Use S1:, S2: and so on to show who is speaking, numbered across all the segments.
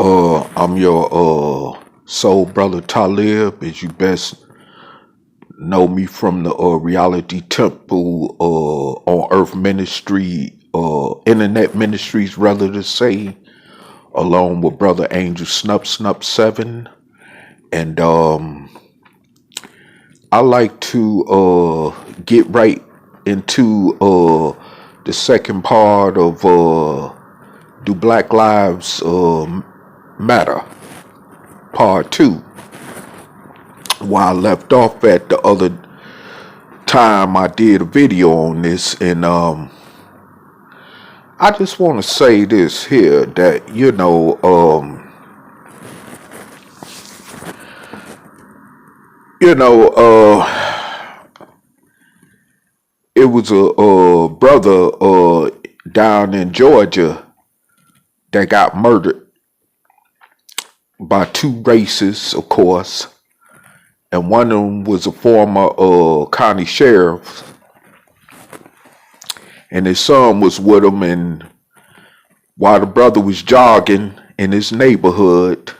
S1: I'm your soul brother Talib, as you best know me from the Reality Temple on Earth Ministry, Internet Ministries, rather to say, along with Brother Angel Snup Snup 7. And I like to get right into the second part of Do Black Lives Matter, part 2. While I left off at the other time I did a video on this, and I just want to say this here, that it was a brother down in Georgia that got murdered by two racists, of course, and one of them was a former county sheriff, and his son was with him. And while the brother was jogging in his neighborhood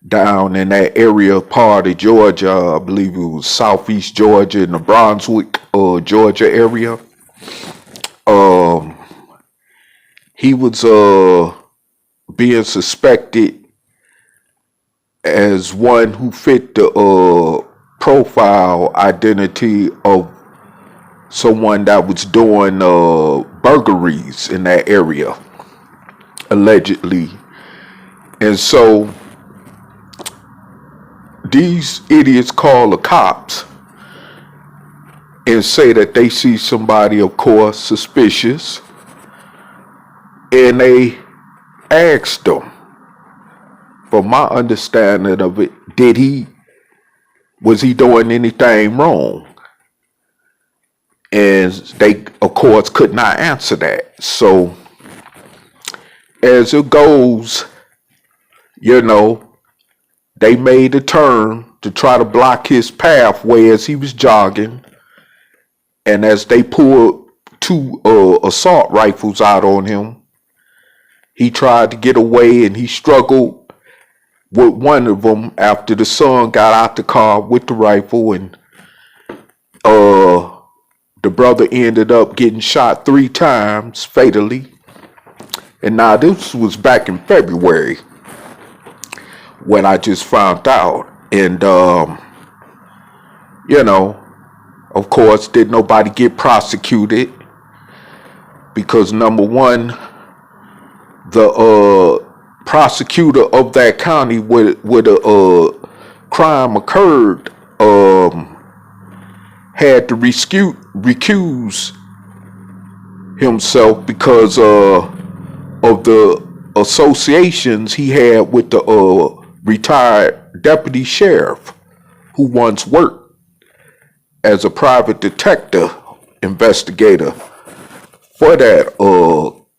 S1: down in that area part of Georgia, I believe it was southeast Georgia, in the Brunswick, Georgia area, he was being suspected as one who fit the profile identity of someone that was doing burglaries in that area, allegedly. And so these idiots call the cops and say that they see somebody, of course, suspicious, and they asked them, from my understanding of it, was he doing anything wrong? And they, of course, could not answer that. So as it goes, they made a turn to try to block his pathway as he was jogging. And as they pulled two assault rifles out on him, he tried to get away, and he struggled with one of them after the son got out the car with the rifle, and the brother ended up getting shot 3 times fatally. And now this was back in February when I just found out. And of course, did nobody get prosecuted? Because number one, the prosecutor of that county where the crime occurred had to recuse himself because of the associations he had with the retired deputy sheriff who once worked as a private detective investigator for that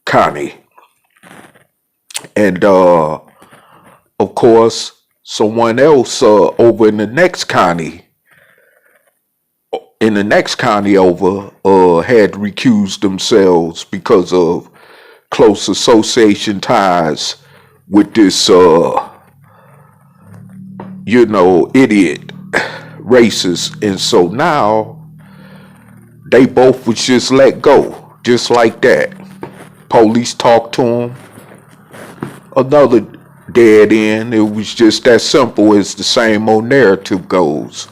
S1: county. And of course, someone else over in the next county over had recused themselves because of close association ties with this idiot racist. And so now they both was just let go, just like that. Police talked to them. Another dead end. It was just that simple, as the same old narrative goes.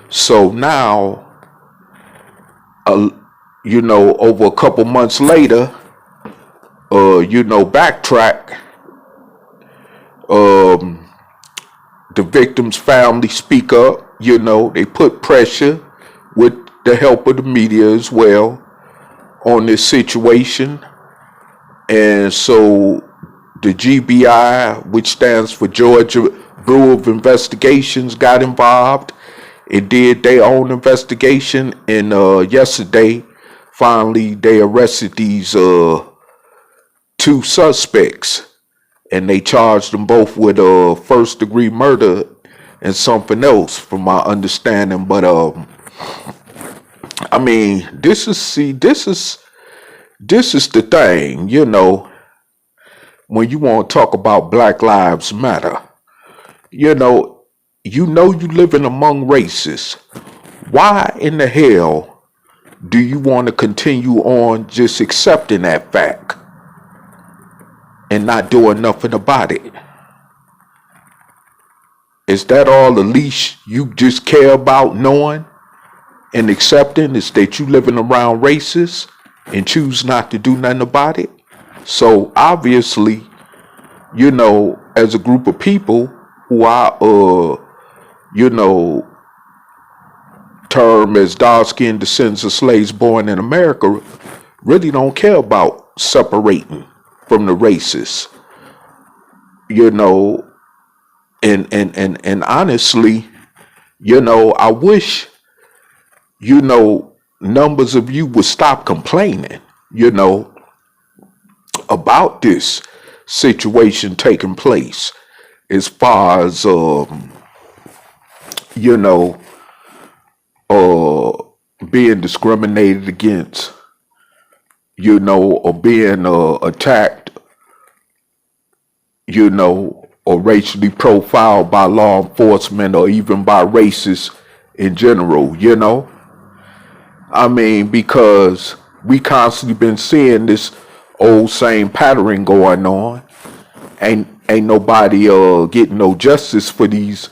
S1: So now, over a couple months later, backtrack, the victim's family speak up. They put pressure with the help of the media as well on this situation. And so the GBI, which stands for Georgia Bureau of Investigations, got involved. It did their own investigation, and yesterday, finally, they arrested these 2 suspects, and they charged them both with first-degree murder and something else, from my understanding. But I mean, this is the thing, when you want to talk about Black Lives Matter. You know, you living among races. Why in the hell do you want to continue on just accepting that fact and not doing nothing about it? Is that all the least you just care about knowing and accepting, is that you living around races and choose not to do nothing about it? So obviously, as a group of people who are, term as dark-skinned descendants of slaves born in America, really don't care about separating from the races, and honestly, I wish, numbers of you would stop complaining, about this situation taking place as far as, being discriminated against, or being attacked, or racially profiled by law enforcement or even by racists in general, I mean, because we constantly been seeing this old same pattern going on. Ain't nobody getting no justice for these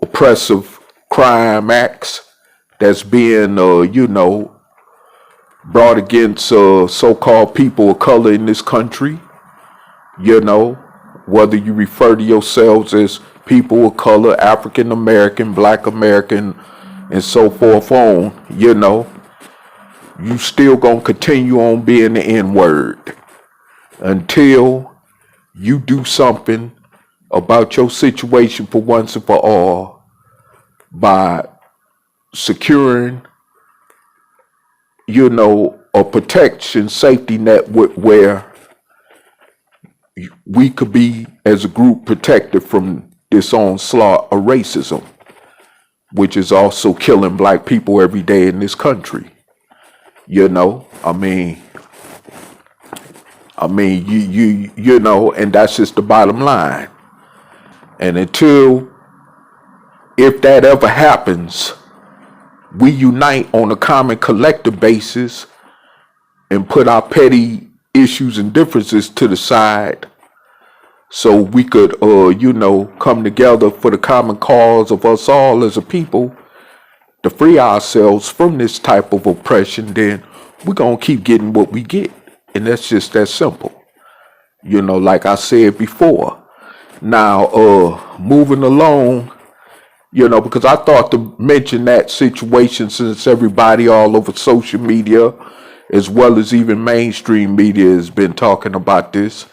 S1: oppressive crime acts that's being brought against so-called people of color in this country. Whether you refer to yourselves as people of color, African American, Black American, and so forth on, you still gonna continue on being the N-word until you do something about your situation for once and for all by securing, a protection safety net where we could be as a group protected from this onslaught of racism, which is also killing black people every day in this country. I mean, and that's just the bottom line. And if that ever happens, we unite on a common collective basis and put our petty issues and differences to the side so we could, come together for the common cause of us all as a people to free ourselves from this type of oppression, then we're going to keep getting what we get. And that's just that simple. Like I said before. Now, moving along, because I thought to mention that situation since everybody all over social media, as well as even mainstream media, has been talking about this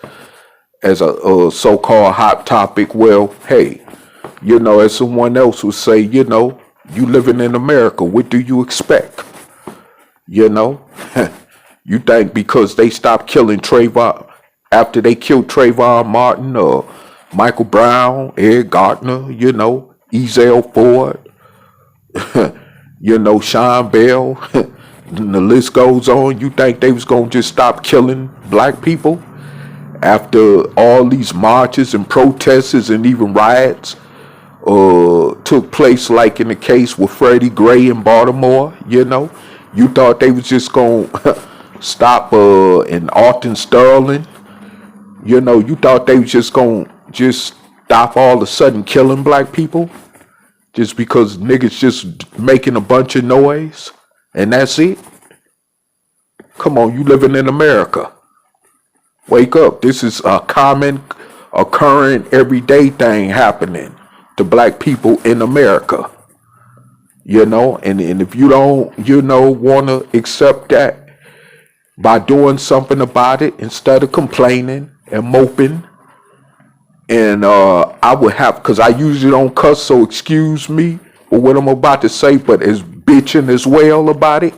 S1: as a so-called hot topic. Well, hey, as someone else would say, you living in America, what do you expect? You think because they stopped killing Trayvon, after they killed Trayvon Martin or Michael Brown, Ed Gardner, Ezell Ford, Sean Bell, and the list goes on, you think they was going to just stop killing black people after all these marches and protests and even riots took place, like in the case with Freddie Gray in Baltimore? You thought they was just going to stop in Alton Sterling? You thought they was just going to just stop all of a sudden killing black people just because niggas just making a bunch of noise and that's it? Come on, you living in America. Wake up. This is a common, occurring, everyday thing happening to black people in America. And if you don't, want to accept that by doing something about it instead of complaining and moping, and I would have, because I usually don't cuss, so excuse me for what I'm about to say, but as bitching as well about it,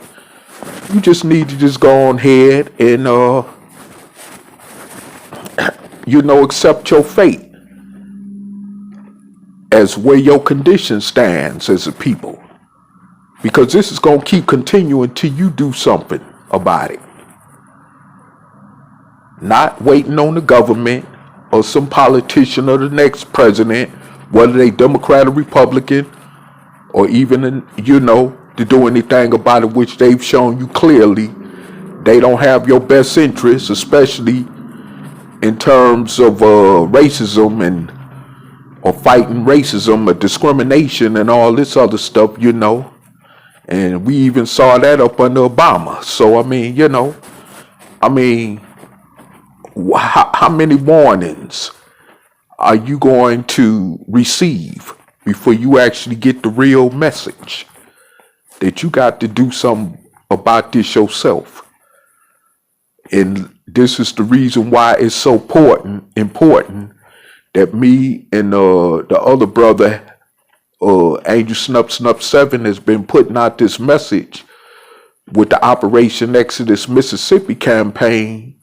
S1: you just need to just go on ahead and, accept your fate as where your condition stands as a people. Because this is going to keep continuing till you do something about it. not waiting on the government or some politician or the next president, whether they Democrat or Republican, or even, to do anything about it, which they've shown you clearly they don't have your best interests, especially in terms of racism or fighting racism or discrimination and all this other stuff, And we even saw that up under Obama. So, how many warnings are you going to receive before you actually get the real message that you got to do something about this yourself? And this is the reason why it's so important that me and the other brother, Angel Snup 7, has been putting out this message with the Operation Exodus Mississippi campaign.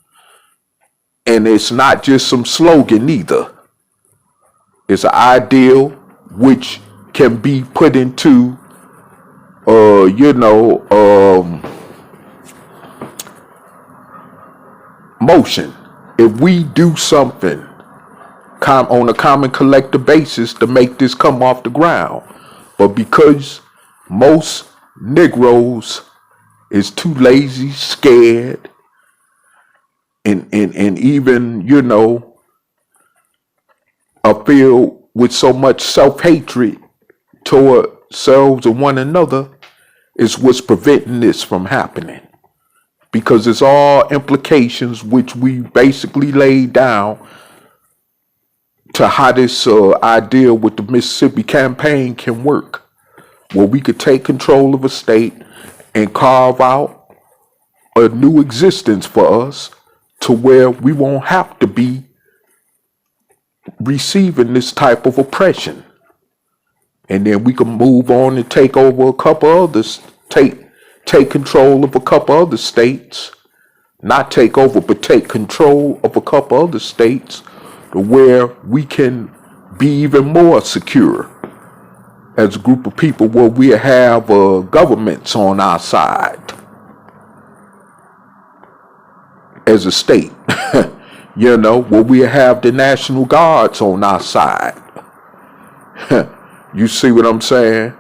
S1: And it's not just some slogan either. It's an ideal which can be put into, motion if we do something on a common collective basis to make this come off the ground. But because most Negroes is too lazy, scared, and even, are filled with so much self-hatred toward selves and one another, is what's preventing this from happening. Because it's all implications which we basically laid down to how this idea with the Mississippi campaign can work, where we could take control of a state and carve out a new existence for us to where we won't have to be receiving this type of oppression. And then we can move on and take over a couple others, take control of a couple other states, not take over, but take control of a couple other states to where we can be even more secure as a group of people, where we have governments on our side as a state, where we have the National Guards on our side. You see what I'm saying?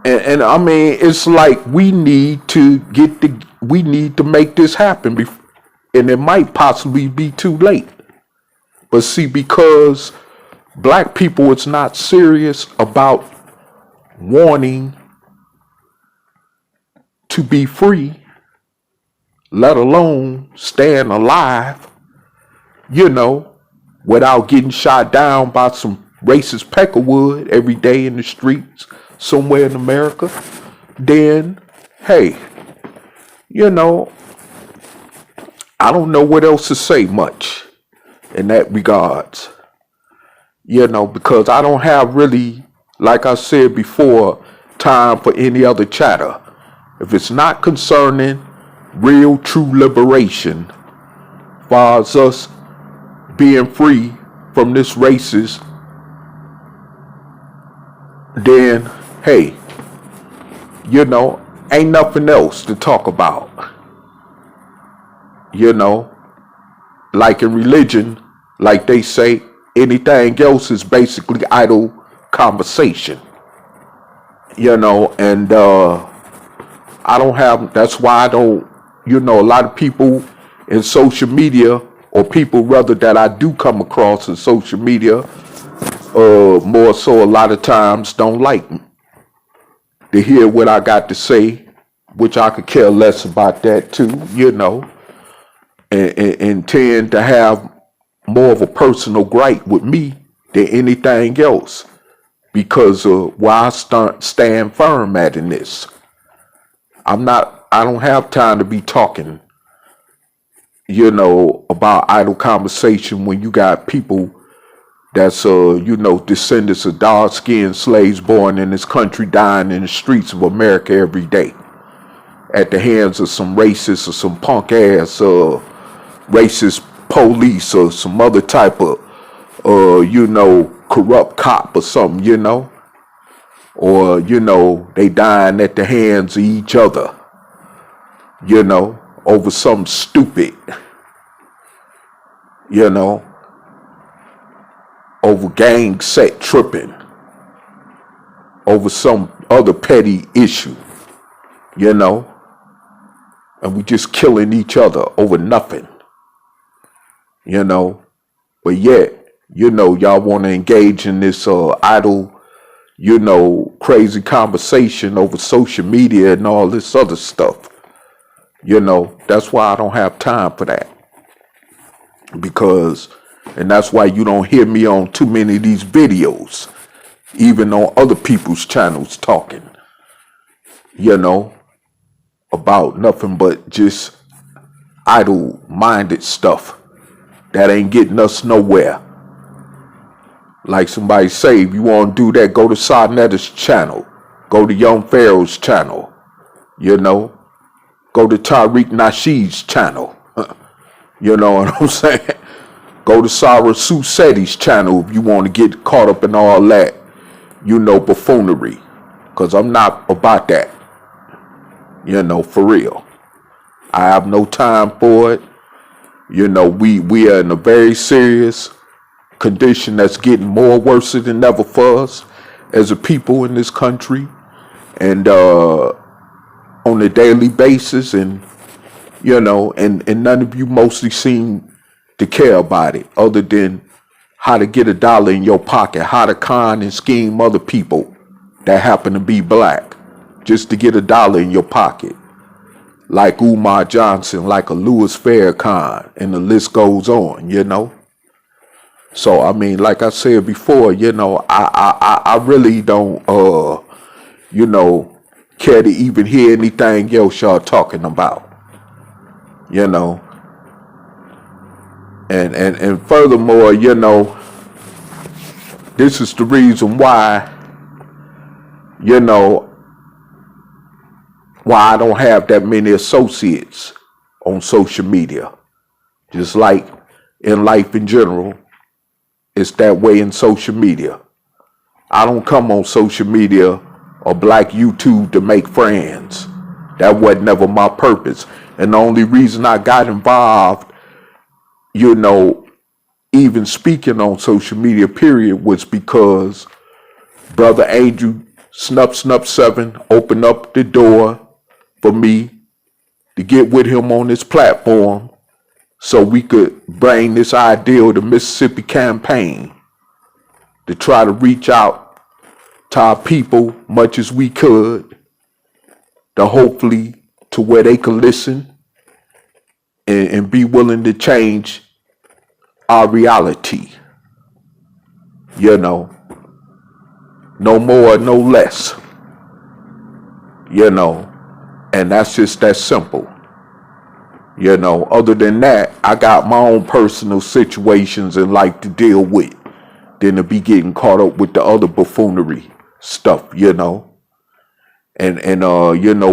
S1: And I mean, it's like we need to make this happen, and it might possibly be too late. But see, because black people is not serious about wanting to be free, let alone staying alive, without getting shot down by some racist peckerwood every day in the streets somewhere in America, then, hey, I don't know what else to say much in that regards, because I don't have really, like I said before, time for any other chatter. If it's not concerning real, true liberation, as far as us being free from this racist, then, hey, ain't nothing else to talk about. Like in religion, like they say, anything else is basically idle conversation. And I don't have, that's why I don't, a lot of people in social media, or people rather that I do come across in social media, more so a lot of times don't like me to hear what I got to say, which I could care less about that too, and tend to have more of a personal gripe with me than anything else, because of where I stand firm at in this. I don't have time to be talking, about idle conversation when you got people that's, descendants of dark-skinned slaves born in this country dying in the streets of America every day at the hands of some racist or some punk-ass racist police or some other type of, corrupt cop or something, or, they dying at the hands of each other. over some stupid, you know, over gang set tripping, over some other petty issue, you know, and we just killing each other over nothing, you know, but yet, y'all want to engage in this idle, crazy conversation over social media and all this other stuff. That's why I don't have time for that. And that's why you don't hear me on too many of these videos, even on other people's channels talking, about nothing but just idle minded stuff that ain't getting us nowhere. Like somebody say, if you want to do that, go to Sarnetta's channel, go to Young Pharaoh's channel, go to Tariq Nasheed's channel. You know what I'm saying? Go to Sarah Susetti's channel if you want to get caught up in all that, buffoonery. Because I'm not about that, for real. I have no time for it. We are in a very serious condition that's getting more worse than ever for us as a people in this country. And on a daily basis, and and none of you mostly seem to care about it, other than how to get $1 in your pocket, how to con and scheme other people that happen to be black, just to get $1 in your pocket, like Umar Johnson, like a Louis Farrakhan, and the list goes on. So I mean, like I said before, I really don't care to even hear anything else y'all talking about. And furthermore, this is the reason why, why I don't have that many associates on social media. Just like in life in general, it's that way in social media. I don't come on social media or Black YouTube to make friends. That was never my purpose. And the only reason I got involved, even speaking on social media, period, was because Brother Angel Snup 7 opened up the door for me to get with him on this platform so we could bring this ideal to Mississippi campaign to try to reach out to our people much as we could, to hopefully to where they could listen and be willing to change our reality. No more, no less. And that's just that simple. Other than that, I got my own personal situations in life to deal with than to be getting caught up with the other buffoonery stuff, And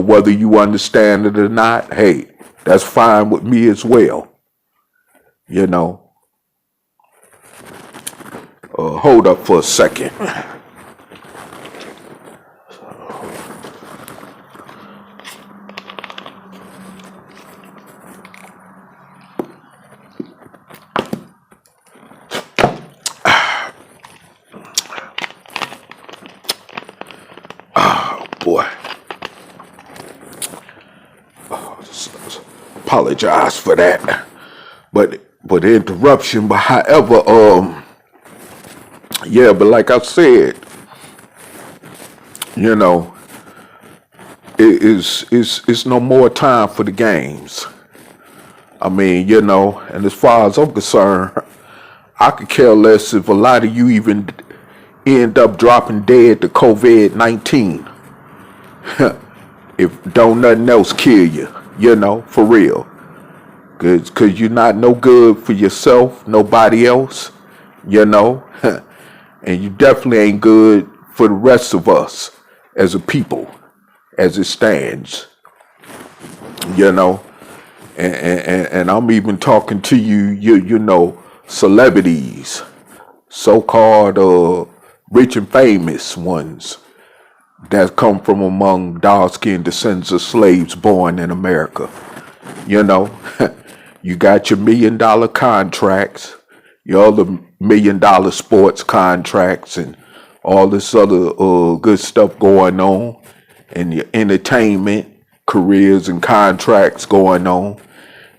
S1: whether you understand it or not, hey, that's fine with me as well. Hold up for a second. Boy. Apologize for that. But the interruption, but however, yeah, but like I said, it's no more time for the games. I mean, and as far as I'm concerned, I could care less if a lot of you even end up dropping dead to COVID-19. If don't nothing else kill you, for real. Cause you're not no good for yourself, nobody else, and you definitely ain't good for the rest of us as a people, as it stands, and I'm even talking to you, celebrities, so-called rich and famous ones, that come from among dark-skinned descendants of slaves born in America. You know, you got your $1 million contracts, your other $1 million sports contracts, and all this other good stuff going on, and your entertainment careers and contracts going on.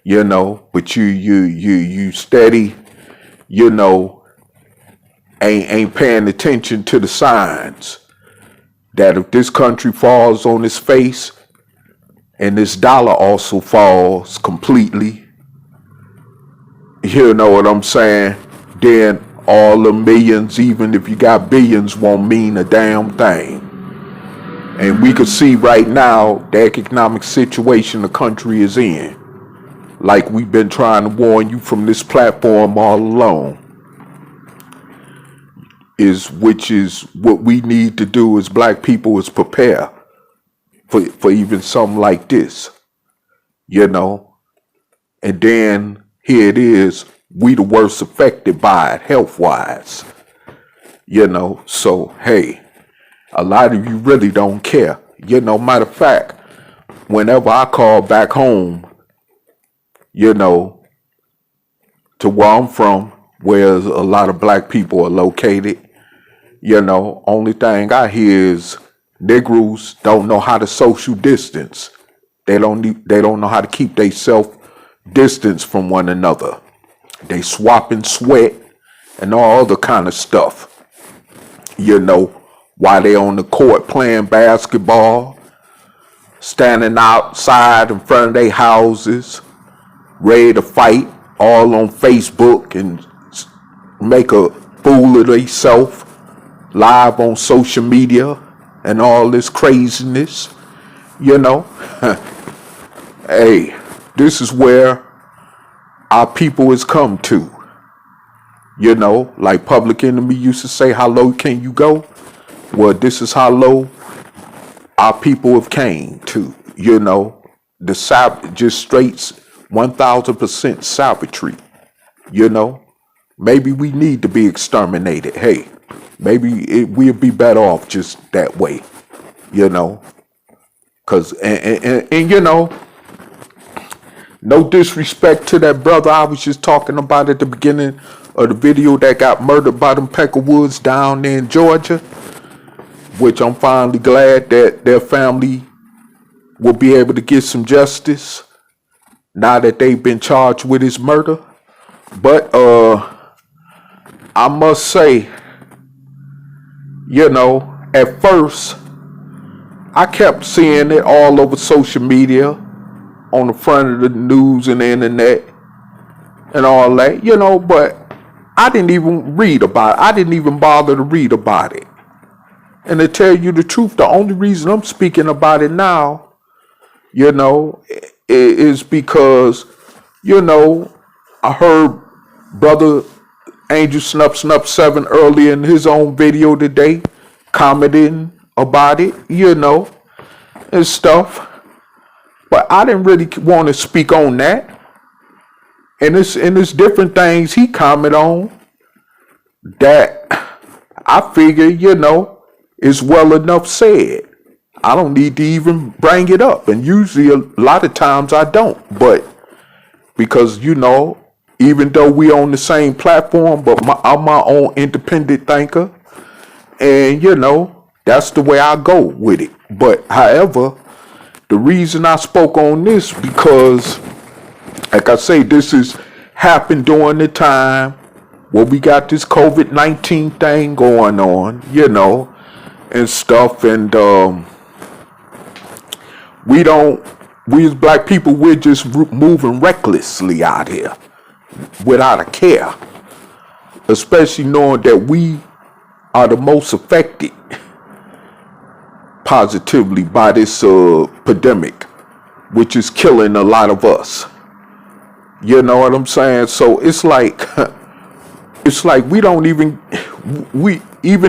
S1: You know, but you steady, you know, ain't paying attention to the signs that if this country falls on its face and this dollar also falls completely, you know what I'm saying, then all the millions, even if you got billions, won't mean a damn thing. And we can see right now the economic situation the country is in, like we've been trying to warn you from this platform all along, which is what we need to do as black people, is prepare for even something like this, you know. And then here it is, we the worst affected by it health wise, you know. So hey, a lot of you really don't care, you know. Matter of fact, whenever I call back home, you know, to where I'm from, where a lot of black people are located, you know, only thing I hear is Negroes don't know how to social distance. They don't know how to keep themselves distance from one another. They swapping sweat and all other kind of stuff, you know, while they on the court playing basketball, standing outside in front of their houses, ready to fight, all on Facebook and make a fool of themselves live on social media and all this craziness, you know. Hey, this is where our people has come to, you know. Like Public Enemy used to say, how low can you go? Well, this is how low our people have came to, you know. The just straight 1000% savagery, you know. Maybe we need to be exterminated. Hey, maybe we'll be better off just that way, you know. Cause and you know, no disrespect to that brother I was just talking about at the beginning of the video that got murdered by them Peckerwoods down there in Georgia, which I'm finally glad that their family will be able to get some justice now that they've been charged with his murder. But I must say, you know, at first I kept seeing it all over social media, on the front of the news and the internet and all that, you know, but I didn't even read about it. I didn't even bother to read about it. And to tell you the truth, the only reason I'm speaking about it now, you know, is because, you know, I heard Brother Angel Snup Snup 7 earlier in his own video today commenting about it, you know, and stuff. But I didn't really want to speak on that. And it's different things he comment on that I figure, you know, is well enough said. I don't need to even bring it up. And usually a lot of times I don't. But because, you know, even though we on the same platform, but I'm my own independent thinker. And, you know, that's the way I go with it. But however, the reason I spoke on this, because, like I say, this has happened during the time where we got this COVID-19 thing going on, you know, and stuff. And we as black people, we're just moving recklessly out here without a care, especially knowing that we are the most affected positively by this pandemic, which is killing a lot of us. You know what I'm saying? So it's like we don't even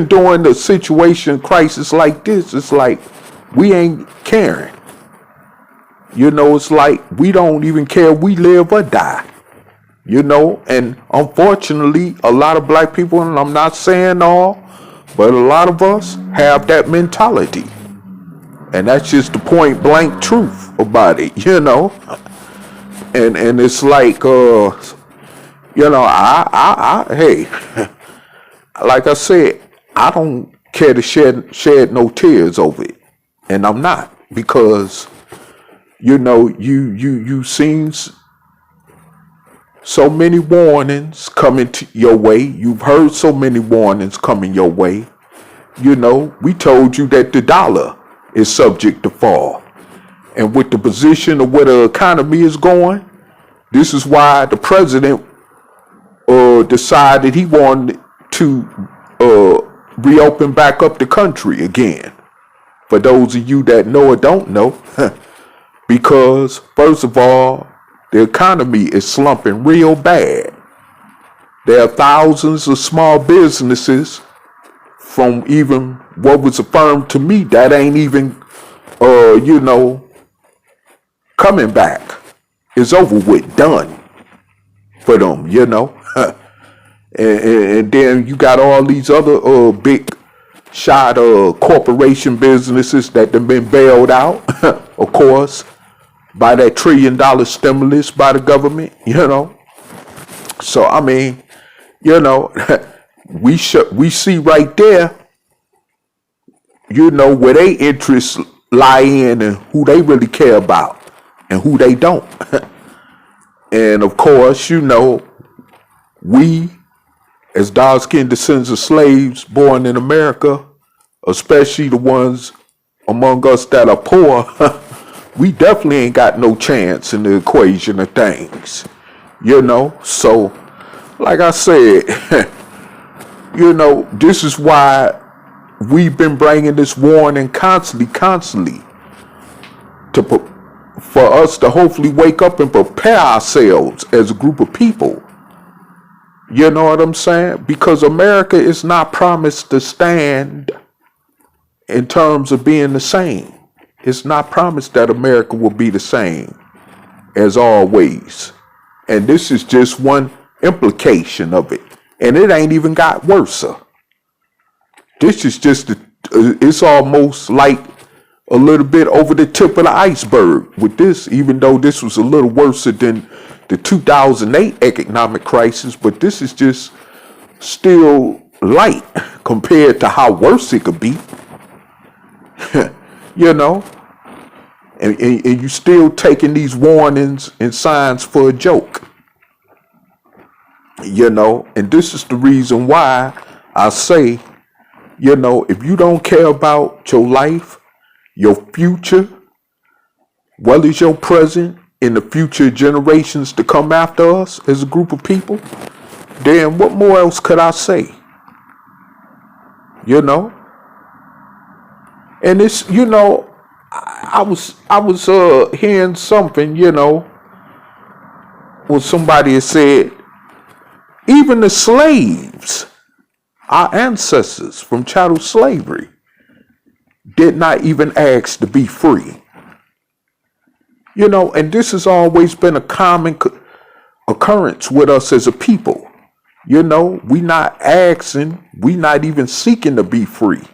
S1: during the situation crisis like this, it's like we ain't caring. You know, it's like we don't even care if we live or die. You know, and unfortunately, a lot of black people, and I'm not saying all, but a lot of us have that mentality. And that's just the point blank truth about it, you know. And it's like, you know, hey, like I said, I don't care to shed no tears over it, and I'm not, because you know you seen so many warnings coming to your way. You've heard so many warnings coming your way. You know, we told you that the dollar is subject to fall, and with the position of where the economy is going, this is why the president decided he wanted to reopen back up the country again. For those of you that know or don't know, because first of all, the economy is slumping real bad. There are thousands of small businesses, from even what was affirmed to me, that ain't even, you know, coming back. It's over with, done for them, you know. And then you got all these other big shot corporation businesses that have been bailed out, of course, by that $1 trillion stimulus by the government, you know. So I mean, you know, we see right there, you know, where they interests lie in and who they really care about and who they don't. And of course, you know, we, as dark-skinned descendants of slaves born in America, especially the ones among us that are poor, we definitely ain't got no chance in the equation of things, you know. So, like I said, you know, this is why we've been bringing this warning constantly for us to hopefully wake up and prepare ourselves as a group of people. You know what I'm saying? Because America is not promised to stand in terms of being the same. It's not promised that America will be the same as always. And this is just one implication of it. And it ain't even got worse. This is just, it's almost like a little bit over the tip of the iceberg with this, even though this was a little worse than the 2008 economic crisis, but this is just still light compared to how worse it could be. You know, and you still taking these warnings and signs for a joke. You know, and this is the reason why I say, you know, if you don't care about your life, your future, well as your present, and the future generations to come after us as a group of people, then what more else could I say? You know? And it's, you know, I was hearing something, you know, where somebody had said, even the slaves, our ancestors from chattel slavery, did not even ask to be free. You know, and this has always been a common occurrence with us as a people. You know, we not asking, we not even seeking to be free.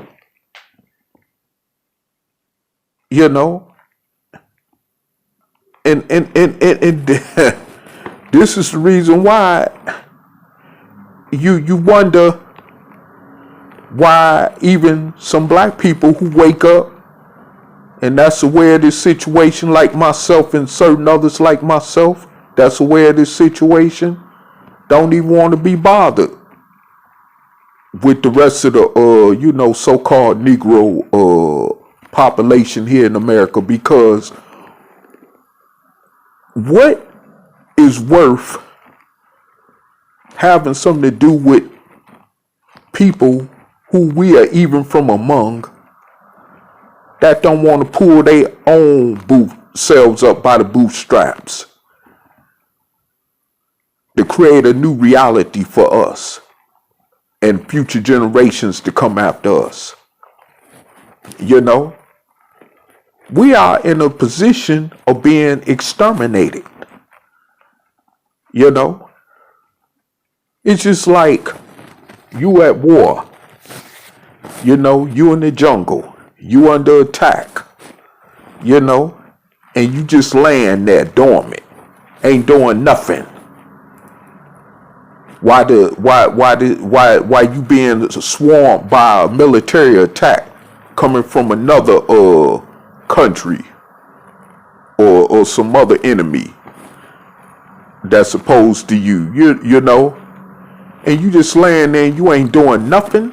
S1: You know, and this is the reason why you wonder why even some black people who wake up and that's aware of this situation, like myself and certain others like myself, that's aware of this situation, don't even want to be bothered with the rest of the, you know, so-called Negro population here in America, because what is worth having something to do with people who we are even from among that don't want to pull their own selves up by the bootstraps to create a new reality for us and future generations to come after us? You know, we are in a position of being exterminated. You know, it's just like you at war. You know, you in the jungle, you under attack. you know, and you just laying there dormant, ain't doing nothing. Why you being swarmed by a military attack coming from another country or some other enemy that's opposed to you, you know, and you just laying there and you ain't doing nothing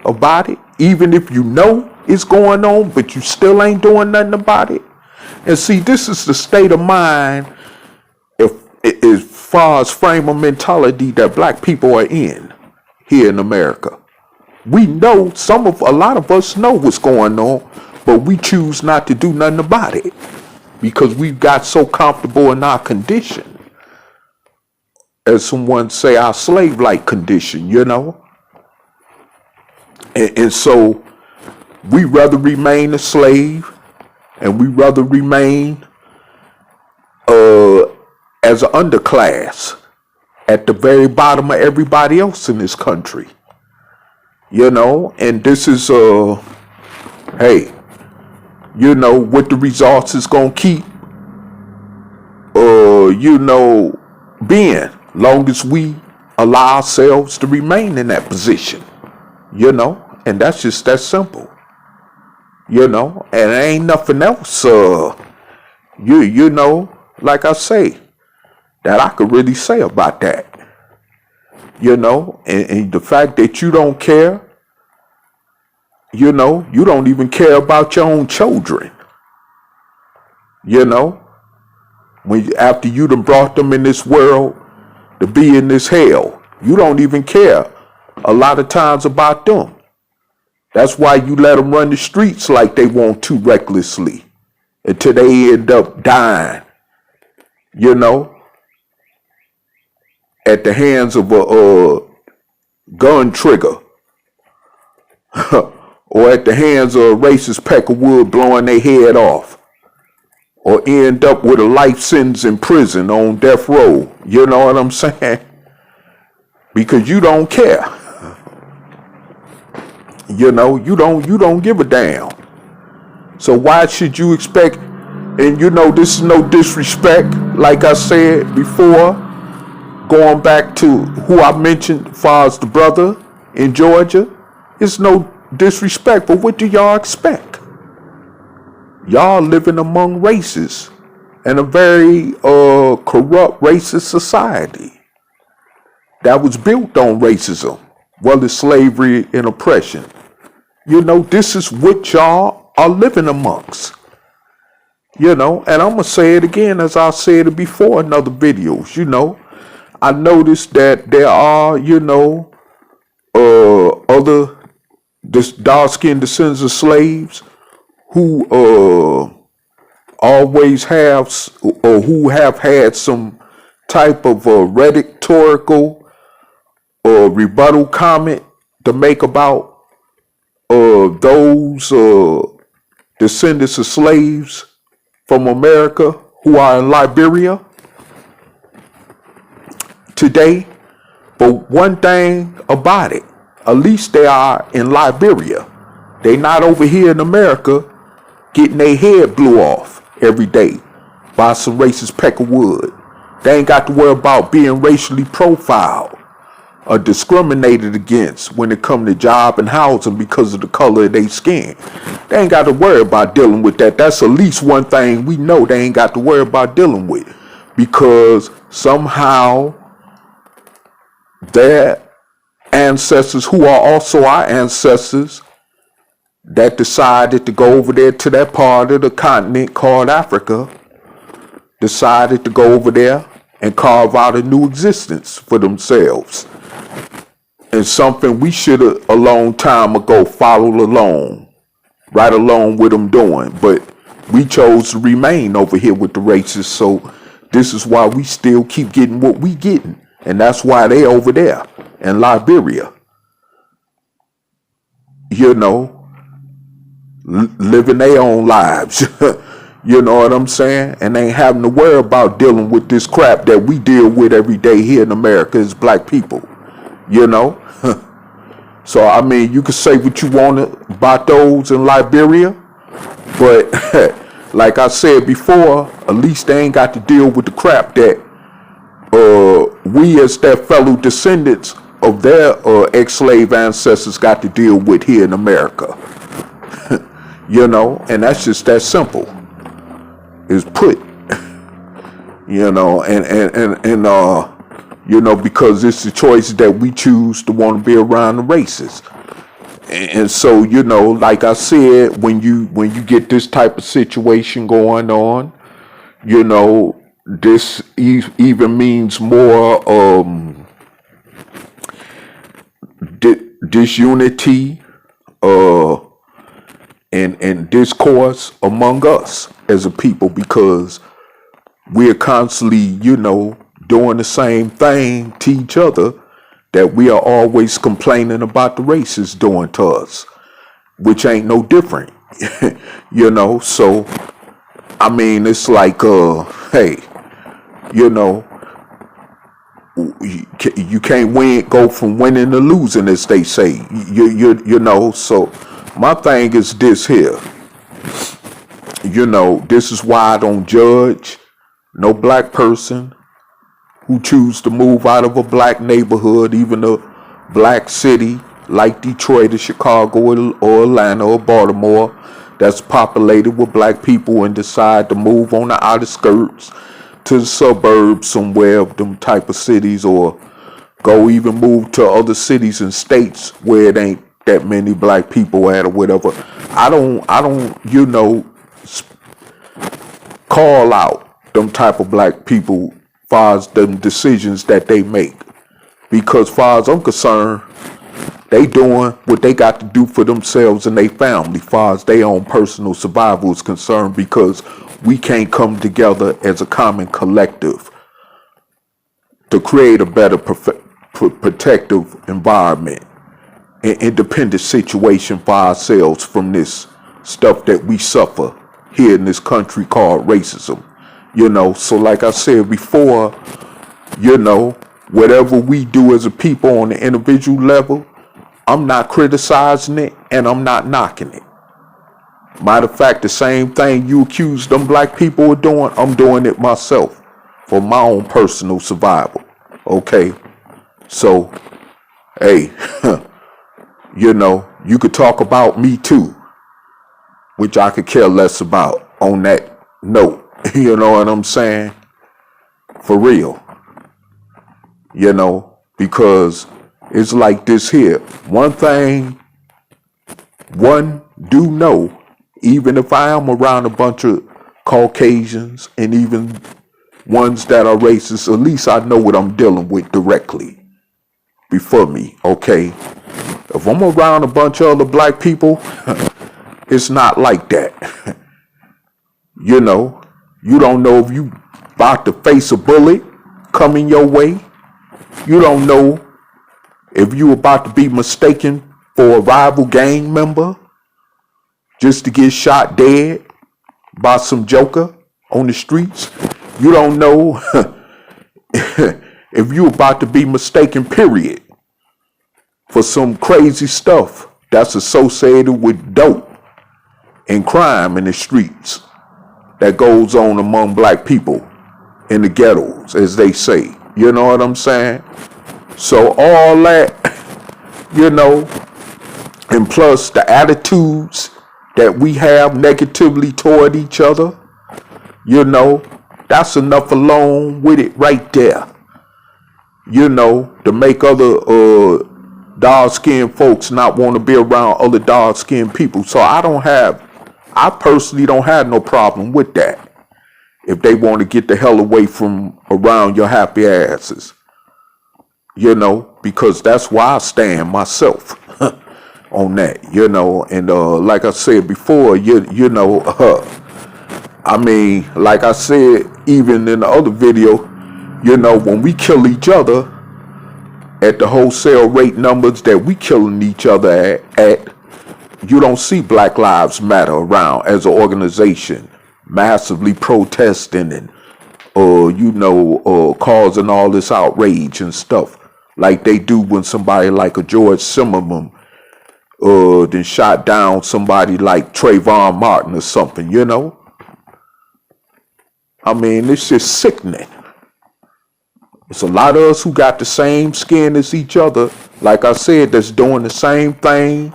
S1: about it, even if you know it's going on, but you still ain't doing nothing about it. And see, this is the state of mind, if as far as frame of mentality that black people are in here in America. We know a lot of us know what's going on, but we choose not to do nothing about it because we've got so comfortable in our condition, as someone say, our slave-like condition, you know. And so we rather remain a slave, and we rather remain as an underclass at the very bottom of everybody else in this country, you know. And this is hey, you know what the results is gonna keep you know being, long as we allow ourselves to remain in that position, you know. And that's just that simple, you know. And there ain't nothing else you know, like I say, that I could really say about that, you know. And the fact that you don't care, you know, you don't even care about your own children, you know, after you done brought them in this world to be in this hell, you don't even care a lot of times about them. That's why you let them run the streets like they want to, recklessly, until they end up dying, you know, at the hands of a gun trigger or at the hands of a racist peck of wood blowing their head off, or end up with a life sentence in prison on death row. You know what I'm saying? Because you don't care. You know, you don't give a damn. So why should you expect? And you know, this is no disrespect, like I said before, going back to who I mentioned as far as the brother in Georgia. It's no disrespect, but what do y'all expect? Y'all living among races in a very corrupt racist society that was built on racism, well as slavery and oppression. You know, this is what y'all are living amongst. You know, and I'm going to say it again as I said it before in other videos. You know, I noticed that there are, you know, other dark-skinned descendants of slaves who always have, or who have had some type of rhetorical or rebuttal comment to make about those descendants of slaves from America who are in Liberia today. But one thing about it, at least they are in Liberia. They not over here in America getting their head blew off every day by some racist peck of wood. They ain't got to worry about being racially profiled or discriminated against when it come to job and housing because of the color of their skin. They ain't got to worry about dealing with that. That's at least one thing we know they ain't got to worry about dealing with, because somehow their ancestors, who are also our ancestors, that decided to go over there to that part of the continent called Africa, decided to go over there and carve out a new existence for themselves. And something we should have a long time ago followed along, right along with them doing. But we chose to remain over here with the racists. So this is why we still keep getting what we getting. And that's why they over there in Liberia, you know, living their own lives. You know what I'm saying? And ain't having to worry about dealing with this crap that we deal with every day here in America as black people. You know? So, I mean, you can say what you want about those in Liberia, But like I said before, at least they ain't got to deal with the crap that we as their fellow descendants of their ex-slave ancestors got to deal with here in America. And that's just that simple. Is put, because it's the choice that we choose to want to be around the races. And so, like I said, when you get this type of situation going on, this even means more disunity and discourse among us as a people, because we're constantly, doing the same thing to each other that we are always complaining about the racists doing to us, which ain't no different. So I mean, it's like hey, you can't go from winning to losing, as they say. So my thing is this here. This is why I don't judge no black person who choose to move out of a black neighborhood, even a black city like Detroit or Chicago or Atlanta or Baltimore, that's populated with black people, and decide to move on the outer skirts to the suburbs somewhere of them type of cities, or go even move to other cities and states where it ain't that many black people at or whatever. I don't call out them type of black people far as them decisions that they make, because far as I'm concerned, they doing what they got to do for themselves and their family, far as their own personal survival is concerned, because we can't come together as a common collective to create a better protective environment and independent situation for ourselves from this stuff that we suffer here in this country called racism. So like I said before, whatever we do as a people on the individual level, I'm not criticizing it and I'm not knocking it. Matter of fact, the same thing you accuse them black people of doing, I'm doing it myself for my own personal survival. Okay? So, hey, you could talk about me too, which I could care less about on that note. You know what I'm saying? For real. Because it's like this here. One do know, even if I am around a bunch of Caucasians and even ones that are racist, at least I know what I'm dealing with directly before me, okay? If I'm around a bunch of other black people, it's not like that. You don't know if you about to face a bullet coming your way. You don't know if you about to be mistaken for a rival gang member just to get shot dead by some joker on the streets. You don't know if you about to be mistaken, period, for some crazy stuff that's associated with dope and crime in the streets that goes on among black people in the ghettos, as they say. You know what I'm saying? So all that, and plus the attitudes that we have negatively toward each other, that's enough alone with it right there. To make other dark-skinned folks not want to be around other dark-skinned people. So I personally don't have no problem with that. If they want to get the hell away from around your happy asses. Because that's why I stand myself on that, and like I said before, I mean, like I said, even in the other video, when we kill each other at the wholesale rate numbers that we killing each other at, you don't see Black Lives Matter around as an organization massively protesting and causing all this outrage and stuff like they do when somebody like a George Zimmerman than shot down somebody like Trayvon Martin or something, you know? I mean, it's just sickening. It's a lot of us who got the same skin as each other, like I said, that's doing the same thing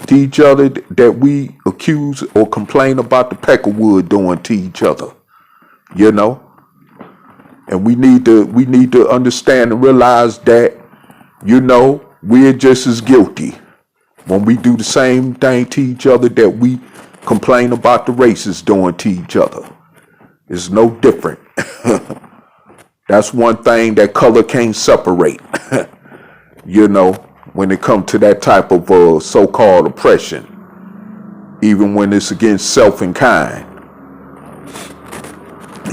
S1: to each other that we accuse or complain about the Peckerwood doing to each other, you know? And we need to understand and realize that, you know, we're just as guilty when we do the same thing to each other that we complain about the racists doing to each other. It's no different. That's one thing that color can't separate, you know, when it comes to that type of so-called oppression, even when it's against self and kind.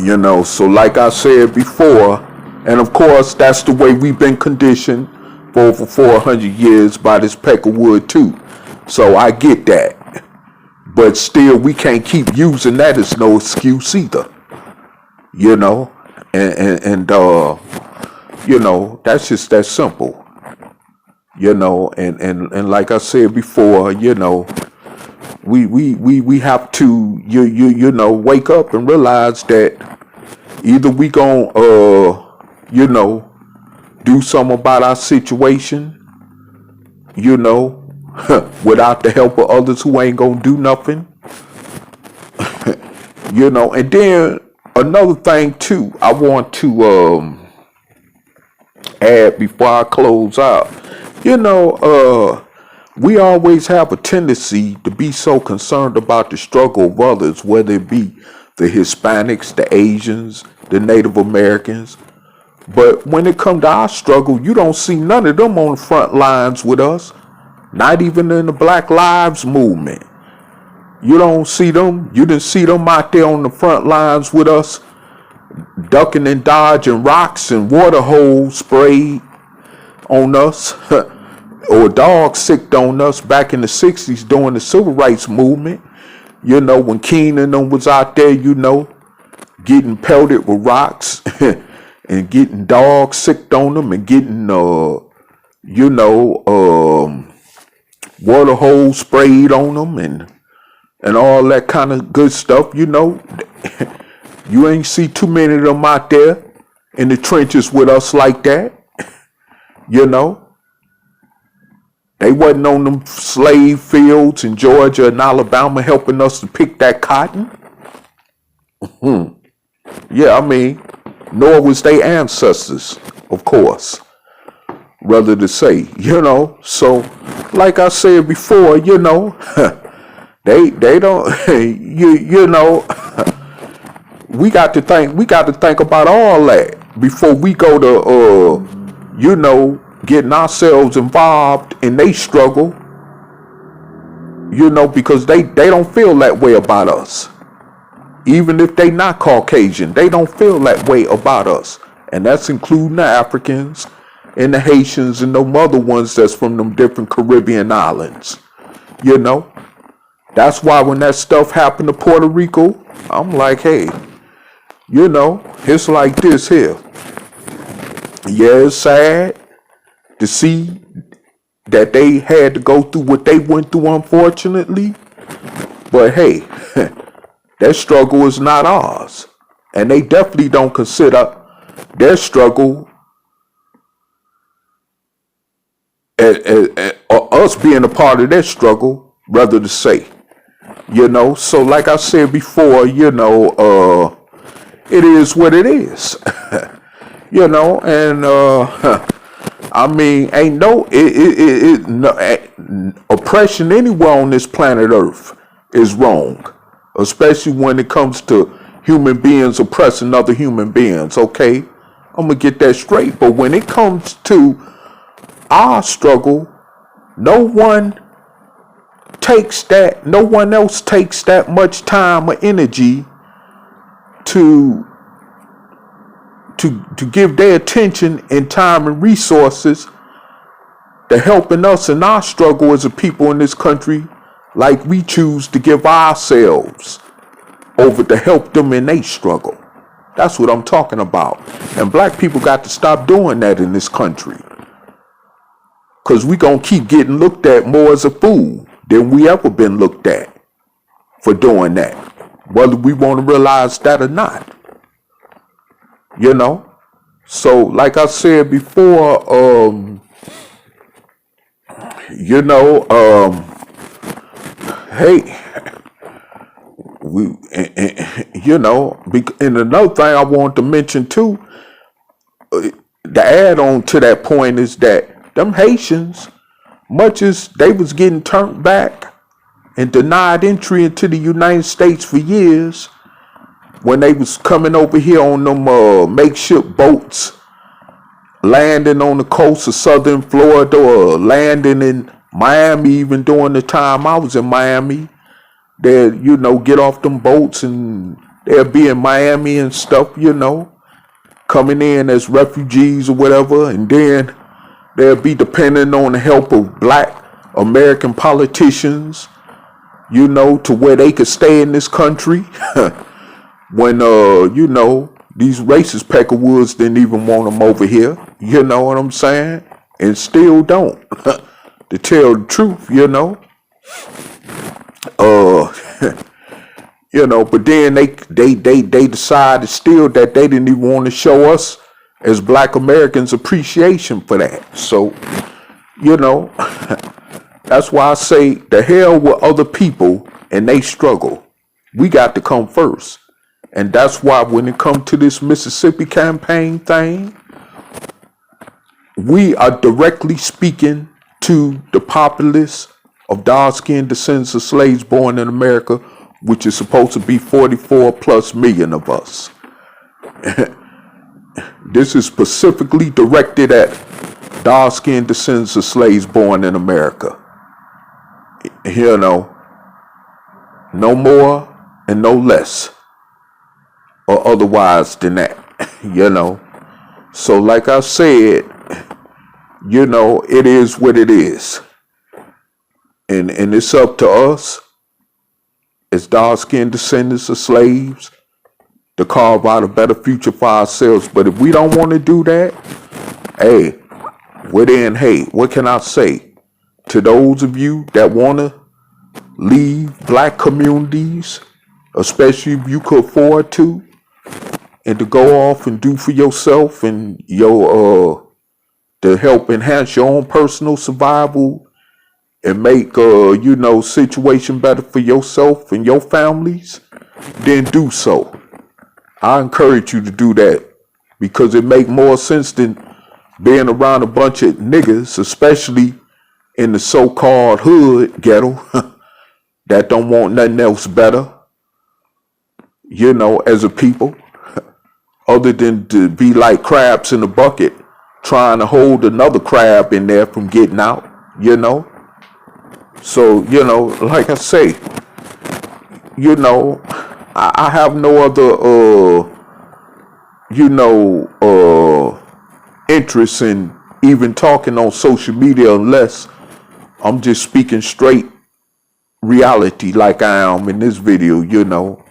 S1: You know, so like I said before, and of course, that's the way we've been conditioned for over 400 years by this Peckerwood too. So I get that. But still, we can't keep using that as no excuse either. You know, and you know, that's just that simple. You know, and like I said before, you know, we have to you know, wake up and realize that either we gonna you know, do something about our situation, you know, without the help of others who ain't gonna do nothing. You know, and then another thing too, I want to add before I close out. You know, we always have a tendency to be so concerned about the struggle of others, whether it be the Hispanics, the Asians, the Native Americans. But when it comes to our struggle, you don't see none of them on the front lines with us, not even in the Black Lives Movement. You don't see them. You didn't see them out there on the front lines with us, ducking and dodging rocks and water holes sprayed on us, or dogs sicked on us back in the 60s during the Civil Rights Movement. You know, when King and them was out there, you know, getting pelted with rocks and getting dogs sicked on them and getting, you know, water holes sprayed on them and all that kind of good stuff, you know. You ain't see too many of them out there in the trenches with us like that, you know. They wasn't on them slave fields in Georgia and Alabama helping us to pick that cotton. Yeah, I mean, nor was they ancestors, of course, rather to say, you know. So, like I said before, you know, they don't, you know, we got to think about all that before we go to, you know, getting ourselves involved in they struggle, you know, because they don't feel that way about us. Even if they not Caucasian, they don't feel that way about us. And that's including the Africans and the Haitians and them other ones that's from them different Caribbean islands. You know, that's why when that stuff happened to Puerto Rico, I'm like, hey, you know, it's like this here. Yeah, it's sad to see that they had to go through what they went through, unfortunately. But hey, their struggle is not ours. And they definitely don't consider their struggle or us being a part of their struggle, rather to say. You know, so like I said before, you know, it is what it is. You know, and I mean, ain't no oppression anywhere on this planet Earth is wrong, especially when it comes to human beings oppressing other human beings. Okay, I'm gonna get that straight. But when it comes to our struggle, no one else takes that much time or energy to give their attention and time and resources to helping us in our struggle as a people in this country, like we choose to give ourselves over to help them in their struggle. That's what I'm talking about. And black people got to stop doing that in this country. Because we going to keep getting looked at more as a fool than we ever been looked at for doing that. Whether we want to realize that or not. You know? So, like I said before, you know, hey, you know, and another thing I want to mention too, the add on to that point is that them Haitians, much as they was getting turned back and denied entry into the United States for years, when they was coming over here on them makeshift boats, landing on the coast of southern Florida or landing in Miami, even during the time I was in Miami, they'd, you know, get off them boats and they'll be in Miami and stuff, you know, coming in as refugees or whatever, and then they'll be depending on the help of black American politicians, you know, to where they could stay in this country when, you know, these racist peckerwoods didn't even want them over here, you know what I'm saying? And still don't, to tell the truth, you know. You know, but then they decided still that they didn't even want to show us as black Americans appreciation for that. So, you know, that's why I say the hell with other people and they struggle. We got to come first. And that's why when it comes to this Mississippi campaign thing, we are directly speaking to the populace of dark-skinned descendants of slaves born in America, which is supposed to be 44 plus million of us. This is specifically directed at dark-skinned descendants of slaves born in America. You know, no more and no less or otherwise than that, you know. So like I said, you know, it is what it is. And it's up to us as dark-skinned descendants of slaves to carve out a better future for ourselves. But if we don't want to do that, hey, well then, hey, what can I say? To those of you that want to leave black communities, especially if you could afford to, and to go off and do for yourself and your to help enhance your own personal survival and make you know, situation better for yourself and your families, then do so. I encourage you to do that because it make more sense than being around a bunch of niggas, especially in the so-called hood ghetto that don't want nothing else better, you know, as a people, other than to be like crabs in a bucket trying to hold another crab in there from getting out, you know. So, you know, like I say, you know, I have no other, you know, interest in even talking on social media unless I'm just speaking straight reality like I am in this video, you know.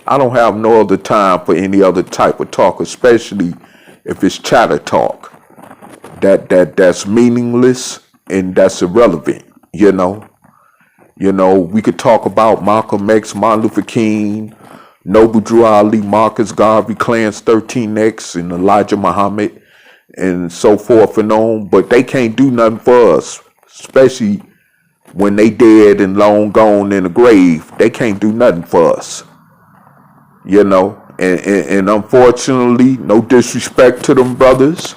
S1: I don't have no other time for any other type of talk, especially if it's chatter talk. That's meaningless and that's irrelevant, you know. You know, we could talk about Malcolm X, Martin Luther King, Noble Drew Ali, Marcus Garvey, Clarence 13X, and Elijah Muhammad, and so forth and on, but they can't do nothing for us, especially when they dead and long gone in the grave. They can't do nothing for us, you know. And unfortunately, no disrespect to them brothers,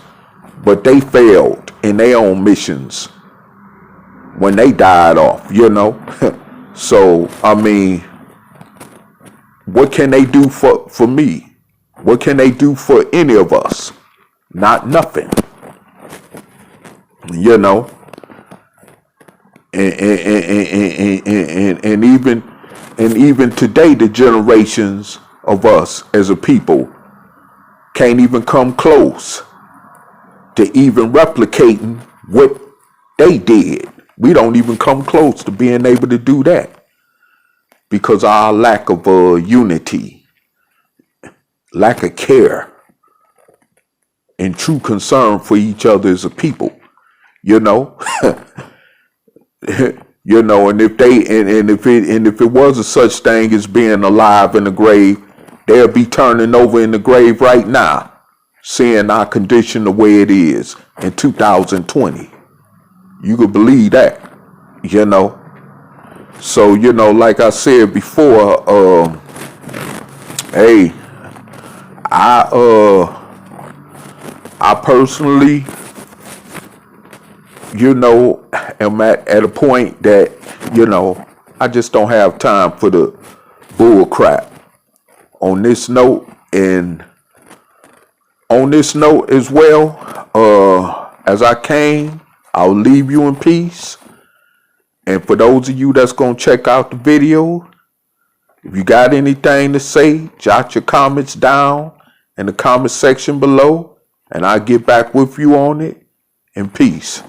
S1: but they failed in their own missions when they died off, you know. So, I mean, what can they do for me? What can they do for any of us? Not nothing, you know. And even today, the generations of us as a people can't even come close to even replicating what they did. We don't even come close to being able to do that because of our lack of unity, lack of care, and true concern for each other as a people. you know. You know, and if they and if it was a such thing as being alive in the grave, they'll be turning over in the grave right now, seeing our condition the way it is in 2020. You could believe that, you know. So, you know, like I said before, hey, I personally, you know, am at a point that, you know, I just don't have time for the bull crap. On this note, and on this note as well, as I came, I'll leave you in peace. And for those of you that's gonna check out the video, if you got anything to say, jot your comments down in the comment section below, and I'll get back with you on it. In peace.